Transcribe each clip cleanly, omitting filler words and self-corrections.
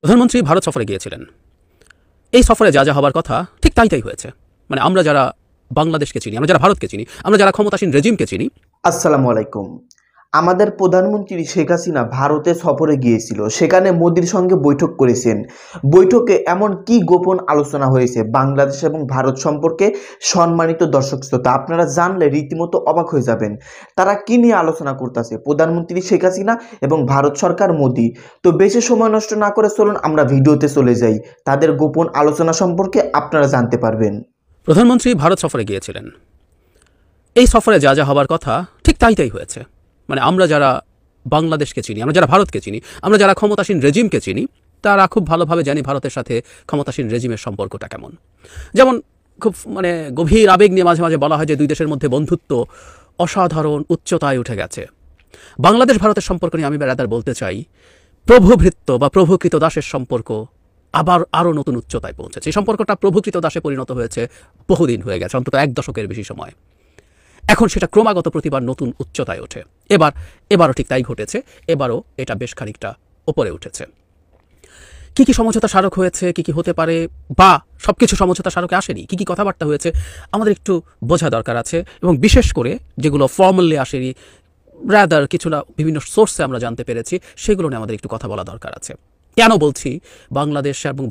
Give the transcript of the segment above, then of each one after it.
প্রধানমন্ত্রী ভারত সফরে গিয়েছিলেন। এই সফরে যা যা হবার কথা ঠিক তাই তাই হয়েছে। মানে আমরা যারা বাংলাদেশকে চিনি, আমরা যারা ভারতকে চিনি, আমরা যারা ক্ষমতাসীন রেজিমকে চিনি। আসসালামু আলাইকুম। আমাদের প্রধানমন্ত্রী শেখ হাসিনা ভারতে সফরে গিয়েছিল, সেখানে মোদির সঙ্গে বৈঠক করেছেন। বৈঠকে এমন কি গোপন আলোচনা হয়েছে বাংলাদেশ এবং ভারত সম্পর্কে? সম্মানিত দর্শক শ্রোতা, আপনারা জানলে রীতিমতো অবাক হয়ে যাবেন। তারা কি নিয়ে আলোচনা করতেছে প্রধানমন্ত্রী শেখ হাসিনা এবং ভারত সরকার মোদি? তো বেশি সময় নষ্ট না করে চলুন আমরা ভিডিওতে চলে যাই। তাদের গোপন আলোচনা সম্পর্কে আপনারা জানতে পারবেন। প্রধানমন্ত্রী ভারত সফরে গিয়েছিলেন। এই সফরে যা যা হবার কথা ঠিক তাই তাই হয়েছে। মানে আমরা যারা বাংলাদেশকে চিনি, আমরা যারা ভারতকে চিনি, আমরা যারা ক্ষমতাসীন রেজিমকে চিনি, তারা খুব ভালোভাবে জানি ভারতের সাথে ক্ষমতাসীন রেজিমের সম্পর্কটা কেমন। যেমন খুব গভীর আবেগ নিয়ে মাঝে মাঝে বলা হয় যে দুই দেশের মধ্যে বন্ধুত্ব অসাধারণ উচ্চতায় উঠে গেছে। বাংলাদেশ ভারতের সম্পর্ক নিয়ে আমি বেড়াদার বলতে চাই, প্রভুভৃত্য বা প্রভুকৃত দাসের সম্পর্ক আবার আরও নতুন উচ্চতায় পৌঁছেছে। এই সম্পর্কটা প্রভুকৃত দাসে পরিণত হয়েছে বহুদিন হয়ে গেছে, অন্তত 1 দশকের বেশি সময়। এখন সেটা ক্রমাগত প্রতিবার নতুন উচ্চতায় ওঠে। এবারও ঠিক তাই ঘটেছে। এবারও এটা বেশ খানিকটা ওপরে উঠেছে। কি কি সমঝোতা স্মারক হয়েছে, কি কি হতে পারে, বা সবকিছু সমঝোতা স্মারকে আসেনি, কি কি কথাবার্তা হয়েছে আমাদের একটু বোঝা দরকার আছে। এবং বিশেষ করে যেগুলো ফর্মালি আসেনি, রাদার কিছুটা বিভিন্ন সোর্সে আমরা জানতে পেরেছি, সেগুলো নিয়ে আমাদের একটু কথা বলা দরকার আছে। কেন বলছি? বাংলাদেশ এবং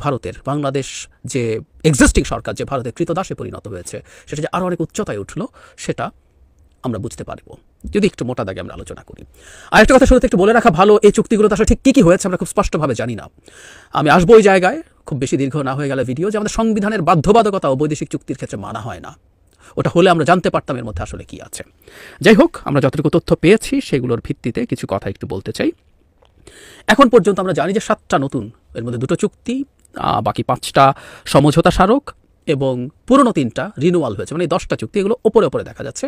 বাংলাদেশ যে এক্সিস্টিং সরকার, যে ভারতের কৃতদাসে পরিণত হয়েছে, সেটা যে আরও অনেক উচ্চতায় উঠল, সেটা আমরা বুঝতে পারবো যদি একটু মোটা দাগে আমরা আলোচনা করি। আর একটা কথা শুরুতে একটু বলে রাখা ভালো, এই চুক্তিগুলোতে আসলে ঠিক কী হয়েছে আমরা খুব স্পষ্টভাবে জানি না। আমি আসবো ওই জায়গায়, খুব বেশি দীর্ঘ না হয়ে গেলে ভিডিও, যে আমাদের সংবিধানের বাধ্যবাধকতা ও বৈদেশিক চুক্তির ক্ষেত্রে মানা হয় না। ওটা হলে আমরা জানতে পারতাম এর মধ্যে আসলে কী আছে। যাই হোক, আমরা যতটুকু তথ্য পেয়েছি সেগুলোর ভিত্তিতে কিছু কথা একটু বলতে চাই। এখন পর্যন্ত আমরা জানি যে 7টা নতুন, এর মধ্যে 2টো চুক্তি, বাকি 5টা সমঝোতা স্মারক এবং পুরনো 3টা রিনিউয়াল হয়েছে। মানে 10টা চুক্তি, এগুলো ওপরে ওপরে দেখা যাচ্ছে।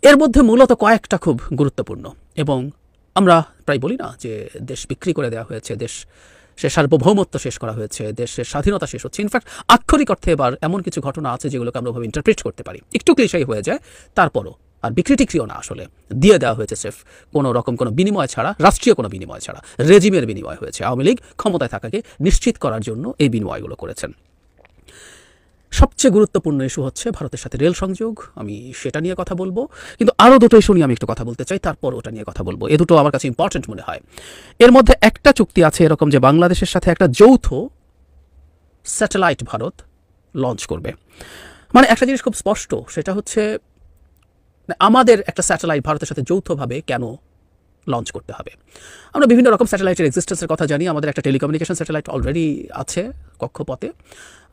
এর মধ্যে মূলত কয়েকটা খুব গুরুত্বপূর্ণ। এবং আমরা প্রায় বলি না যে দেশ বিক্রি করে দেওয়া হয়েছে, সে সার্বভৌমত্ব শেষ করা হয়েছে, দেশের স্বাধীনতা শেষ হচ্ছে। ইনফ্যাক্ট আক্ষরিক অর্থে এবার এমন কিছু ঘটনা আছে যেগুলোকে আমরা ওভাবে ইন্টারপ্রিট করতে পারি, একটু ক্লিশাই হয়ে যায়, তারপরও আর বিকৃতিক্রিয় না, আসলে দিয়ে দেওয়া হয়েছে সেফ কোনো রকম কোনো বিনিময় ছাড়া, রাষ্ট্রীয় কোনো বিনিময় ছাড়া, রেজিমের বিনিময় হয়েছে। আওয়ামী লীগ ক্ষমতায় থাকাকে নিশ্চিত করার জন্য এই বিনিময়গুলো করেছেন। সবচেয়ে গুরুত্বপূর্ণ ইস্যু হচ্ছে ভারতের সাথে রেল সংযোগ। আমি সেটা নিয়ে কথা বলবো, কিন্তু আরও 2টো ইস্যু নিয়ে আমি একটু কথা বলতে চাই, তারপর ওটা নিয়ে কথা বলবো। এ দুটো আমার কাছে ইম্পর্টেন্ট মনে হয়। এর মধ্যে একটা চুক্তি আছে এরকম যে বাংলাদেশের সাথে একটা যৌথ স্যাটেলাইট ভারত লঞ্চ করবে। মানে একটা জিনিস খুব স্পষ্ট, সেটা হচ্ছে আমাদের একটা স্যাটেলাইট ভারতের সাথে যৌথভাবে কেন লঞ্চ করতে হবে। আমরা বিভিন্ন রকম স্যাটেলাইটের এক্সিস্টেন্সের কথা জানি। আমাদের একটা টেলিকমিউনিকেশন স্যাটেলাইট অলরেডি আছে কক্ষপথে,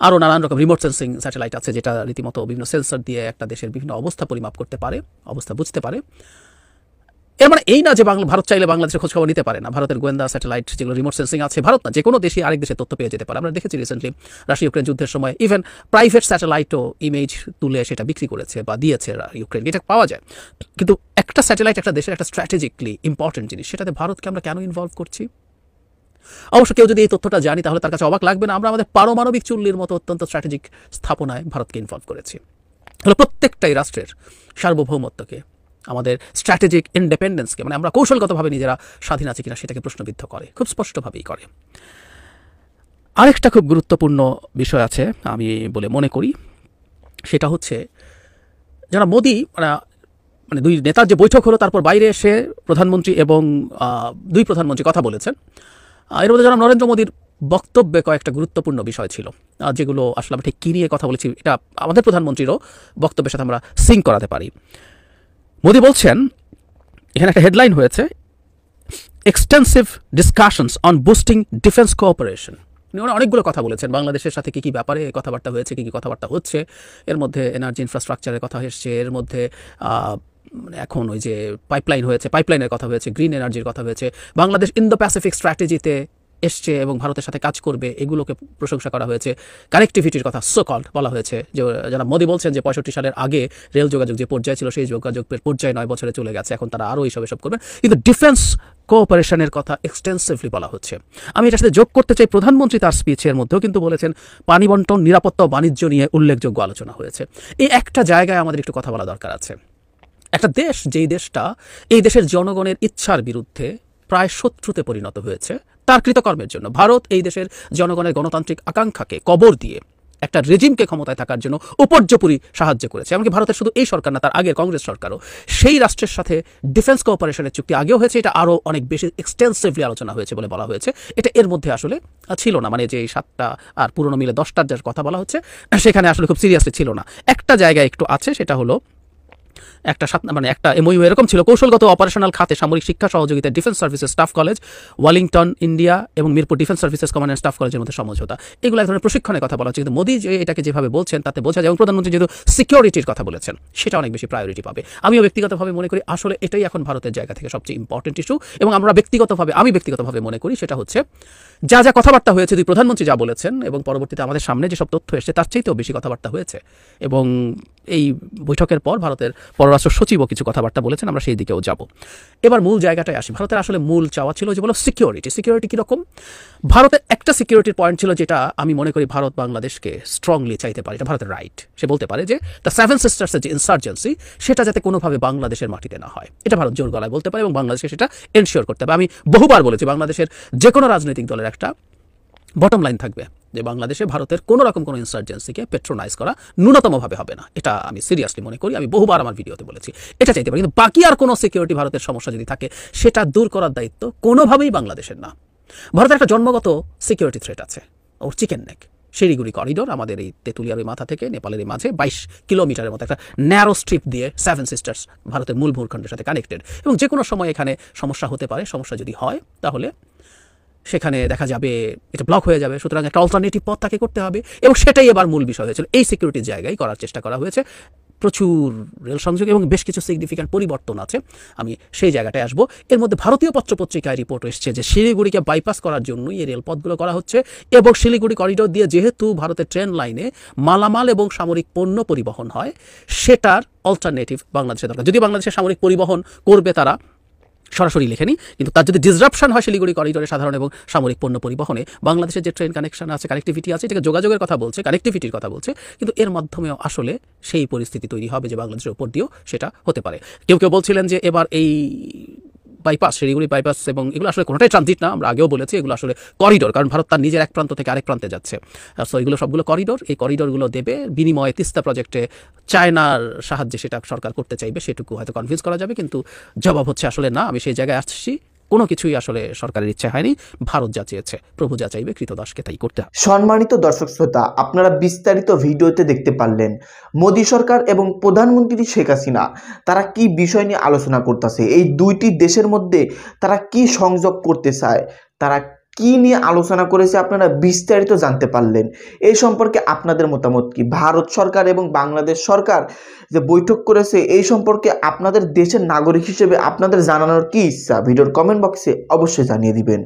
আরও নানান রকম রিমোট সেন্সিং স্যাটেলাইট আছে, যেটা রীতিমতো বিভিন্ন সেন্সর দিয়ে একটা দেশের বিভিন্ন অবস্থা পরিমাপ করতে পারে, অবস্থা বুঝতে পারে। এর মানে এই না যে ভারত চাইলে বাংলাদেশের খোঁজখবর নিতে পারে না। ভারতের গোয়েন্দা স্যাটেলাইট যেগুলো রিমোট সেন্সিং আছে, ভারত না যে কোনো দেশে আরেক দেশে তথ্য পেয়ে যেতে পারে। আমরা দেখেছি রিসেন্টলি রাশিয়া ইউক্রেন যুদ্ধের সময় ইভেন প্রাইভেট স্যাটেলাইটও ইমেজ তুলে সেটা বিক্রি করেছে বা দিয়েছে ইউক্রেন, এটা পাওয়া যায়। কিন্তু একটা স্যাটেলাইট একটা দেশের একটা স্ট্র্যাটেজিকলি ইম্পর্টেন্ট জিনিস, সেটাতে ভারতকে আমরা কেন ইনভলভ করছি? অবশ্য কেউ যদি এই তথ্যটা জানি তাহলে তার কাছে অবাক লাগবে না, আমরা আমাদের পারমাণবিক চুল্লির মতো অত্যন্ত স্ট্র্যাটেজিক স্থাপনায় ভারতকে ইনভলভ করেছি। তাহলে প্রত্যেকটাই রাষ্ট্রের সার্বভৌমত্বকে, আমাদের স্ট্র্যাটেজিক ইন্ডিপেন্ডেন্সকে, মানে আমরা কৌশলগতভাবে নিজেরা স্বাধীন আছি কিনা সেটাকে প্রশ্নবিদ্ধ করে, খুব স্পষ্টভাবেই করে। আরেকটা খুব গুরুত্বপূর্ণ বিষয় আছে আমি বলে মনে করি, সেটা হচ্ছে যারা মোদি, মানে দুই নেতার যে বৈঠক হলো, তারপর বাইরে এসে প্রধানমন্ত্রী এবং 2 প্রধানমন্ত্রী কথা বলেছেন। এর মধ্যে যারা নরেন্দ্র মোদীর বক্তব্যে কয়েকটা গুরুত্বপূর্ণ বিষয় ছিল, যেগুলো আসলে আমি ঠিক কী নিয়ে কথা বলেছি এটা আমাদের প্রধানমন্ত্রীরও বক্তব্যের সাথে আমরা সিঙ্ক করাতে পারি। মোদি বলছেন, এখানে একটা হেডলাইন হয়েছে, extensive discussions on boosting defence cooperation. উনি অনেকগুলো কথা বলেছেন, বাংলাদেশের সাথে কী কী ব্যাপারে কথাবার্তা হয়েছে, কী কী কথাবার্তা হচ্ছে। এর মধ্যে এনার্জি ইনফ্রাস্ট্রাকচারের কথা এসছে, এর মধ্যে এখন ওই যে পাইপলাইন হয়েছে, পাইপলাইনের কথা হয়েছে, গ্রিন এনার্জির কথা হয়েছে, বাংলাদেশ ইন্দো প্যাসিফিক স্ট্র্যাটেজিতে এসছে এবং ভারতের সাথে কাজ করবে, এগুলোকে প্রশংসা করা হয়েছে। কানেক্টিভিটির কথা সোকল্ড বলা হয়েছে, যে যারা মোদি বলছেন যে 65 সালের আগে রেল যোগাযোগ যে পর্যায়ে ছিল সেই যোগাযোগের পর্যায়ে 9 বছরে চলে গেছে, এখন তারা আরও এসব করবেন। কিন্তু ডিফেন্স কোঅপারেশনের কথা এক্সটেন্সিভলি বলা হচ্ছে। আমি এটার সাথে যোগ করতে চাই, প্রধানমন্ত্রী তার স্পিচের মধ্যেও কিন্তু বলেছেন পানি বন্টন, নিরাপত্তা ও বাণিজ্য নিয়ে উল্লেখযোগ্য আলোচনা হয়েছে। এই একটা জায়গায় আমাদের একটু কথা বলা দরকার আছে। একটা দেশ, যেই দেশটা এই দেশের জনগণের ইচ্ছার বিরুদ্ধে প্রায় শত্রুতে পরিণত হয়েছে, তার কৃতকর্মের জন্য। ভারত এই দেশের জনগণের গণতান্ত্রিক আকাঙ্ক্ষাকে কবর দিয়ে একটা রেজিমকে ক্ষমতায় থাকার জন্য উপর্যুপরি সাহায্য করেছে। এমনকি ভারতের শুধু এই সরকার না, তার আগের কংগ্রেস সরকারও সেই রাষ্ট্রের সাথে ডিফেন্স কোঅপারেশনের চুক্তি আগেও হয়েছে, এটা আরও অনেক বেশি এক্সটেন্সিভলি আলোচনা হয়েছে বলে বলা হয়েছে। এটা এর মধ্যে আসলে ছিল না, মানে যে 7টা আর পুরনো মিলে 10টার যার কথা বলা হচ্ছে সেখানে আসলে খুব সিরিয়াসলি ছিল না। একটা জায়গায় একটু আছে, সেটা হলো একটা এমওইউ এরকম ছিল, কৌশলগত অপারেশনাল খাতে সামরিক শিক্ষা সহযোগিতা defence services staff college, Wellington India এবং Mirpur defence services command and staff কলেজের মধ্যে সমঝোতা। এগুলো এক ধরনের প্রশিক্ষণের কথা বলা হচ্ছে, কিন্তু মোদী যে এটাকে যেভাবে বলছেন তাতে বোঝা যায়, এবং প্রধানমন্ত্রী যেহেতু সিকিউরিটির কথা বলেছেন সেটা অনেক বেশি প্রায়োরিটি পাবে। আমিও ব্যক্তিগতভাবে মনে করি আসলে এটাই এখন ভারতের জায়গা থেকে সবচেয়ে ইম্পর্টেন্ট ইস্যু। এবং আমি ব্যক্তিগতভাবে মনে করি সেটা হচ্ছে যা যা কথাবার্তা হয়েছে, দুই প্রধানমন্ত্রী যা বলেছেন এবং পরবর্তীতে আমাদের সামনে যেসব তথ্য এসেছে তার চাইতেও বেশি কথাবার্তা হয়েছে। এবং এই বৈঠকের পর ভারতের পররাষ্ট্র সচিবও কিছু কথাবার্তা বলেছেন, আমরা সেই দিকেও যাব। এবার মূল জায়গাটায় আসি। ভারতের আসলে মূল চাওয়া ছিল যে বলো সিকিউরিটি কীরকম। ভারতের একটা সিকিউরিটির পয়েন্ট ছিল যেটা আমি মনে করি ভারত বাংলাদেশকে স্ট্রংলি চাইতে পারে, এটা ভারতের রাইট। সে বলতে পারে যে দ্য 7 সিস্টার্সের যে ইনসার্জেন্সি সেটা যাতে কোনোভাবে বাংলাদেশের মাটিতে না হয়, এটা ভারত জোর গলায় বলতে পারে এবং বাংলাদেশকে সেটা এনশিওর করতে হবে। আমি বহুবার বলেছি বাংলাদেশের যে কোনো রাজনৈতিক দলের একটা বটম লাইন থাকবে যে বাংলাদেশে ভারতের কোনো রকম কোনো ইনসার্জেন্সিকে পেট্রোনাইজ করা ন্যূনতমভাবে হবে না। এটা আমি সিরিয়াসলি মনে করি, আমি বহুবার আমার ভিডিওতে বলেছি এটা চাইতে পারি। কিন্তু বাকি আর কোনো সিকিউরিটি ভারতের সমস্যা যদি থাকে সেটা দূর করার দায়িত্ব কোনোভাবেই বাংলাদেশের না। ভারতের একটা জন্মগত সিকিউরিটি থ্রেট আছে, ওর চিকেন নেক। শিলিগুড়ি করিডোর আমাদের এই তেঁতুলিয়ার ওই মাথা থেকে নেপালের এই মাঝে 22 কিলোমিটারের মতো একটা ন্যারো স্ট্রিপ দিয়ে 7 সিস্টার্স ভারতের মূল ভূখণ্ডের সাথে কানেক্টেড, এবং যে কোনো সময় এখানে সমস্যা হতে পারে। সমস্যা যদি হয় তাহলে সেখানে দেখা যাবে এটা ব্লক হয়ে যাবে, সুতরাং একটা অল্টারনেটিভ পথ তাকে করতে হবে, এবং সেটাই এবার মূল বিষয় হয়েছিল। এই সিকিউরিটির জায়গায় করার চেষ্টা করা হয়েছে, প্রচুর রেল সংযোগ এবং বেশ কিছু সিগনিফিক্যান্ট পরিবর্তন আছে, আমি সেই জায়গাটায় আসবো। এর মধ্যে ভারতীয় পত্রপত্রিকায় রিপোর্ট এসছে যে শিলিগুড়িকে বাইপাস করার জন্যই এই রেলপথগুলো করা হচ্ছে, এবং শিলিগুড়ি করিডোর দিয়ে যেহেতু ভারতের ট্রেন লাইনে মালামাল এবং সামরিক পণ্য পরিবহন হয়, সেটার অল্টারনেটিভ বাংলাদেশের দরকার। যদি বাংলাদেশের সামরিক পরিবহন করবে তারা সরাসরি লেখেনি, কিন্তু তার যদি ডিসরাপশন হয় শিলিগুড়ি করিডোরে সাধারণ এবং সামরিক পণ্য পরিবহনে, বাংলাদেশের যে ট্রেন কানেকশন আছে, কানেক্টিভিটি আছে, এটাকে যোগাযোগের কথা বলছে, কানেক্টিভিটির কথা বলছে, কিন্তু এর মাধ্যমেও আসলে সেই পরিস্থিতি তৈরি হবে যে বাংলাদেশের উপর দিয়েও সেটা হতে পারে। কেউ কেউ বলছিলেন যে এবার এই বাইপাস, শিলিগুড়ি বাইপাস এবং এগুলো আসলে কোনোটাই ট্রানজিট না, আমরা আগেও বলেছি এগুলো আসলে করিডোর, কারণ ভারত তার নিজের এক প্রান্ত থেকে আরেক প্রান্তে যাচ্ছে। সো এগুলো সবগুলো করিডোর, এই করিডোরগুলো দেবে বিনিময়ে তিস্তা প্রজেক্টে চায়নার সাহায্যে সেটা সরকার করতে চাইবে, সেটুকু হয়তো কনভিন্স করা যাবে, কিন্তু জবাব হচ্ছে আসলে না। আমি সেই জায়গায় আসছি, কোনো কিছুই আসলে সরকারের ইচ্ছা হয়নি, ভারত যা চেয়েছে, প্রভু যা চাইবে কৃতদাসকে তাই করতে হবে। সম্মানিত দর্শক শ্রোতা, আপনারা বিস্তারিত ভিডিওতে দেখতে পারলেন মোদী সরকার এবং প্রধানমন্ত্রী শেখ হাসিনা তারা কি বিষয় নিয়ে আলোচনা করতেছে, এই দুইটি দেশের মধ্যে তারা কি সংযোগ করতে চায়, তারা কি নিয়ে আলোচনা করেছে, আপনারা বিস্তারিত জানতে পারলেন। এই সম্পর্কে আপনাদের মতামত কি? ভারত সরকার এবং বাংলাদেশ সরকার যে বৈঠক করেছে এই সম্পর্কে আপনাদের দেশের নাগরিক হিসেবে আপনাদের জানানোর কি ইচ্ছা, ভিডিওর কমেন্ট বক্সে অবশ্যই জানিয়ে দিবেন।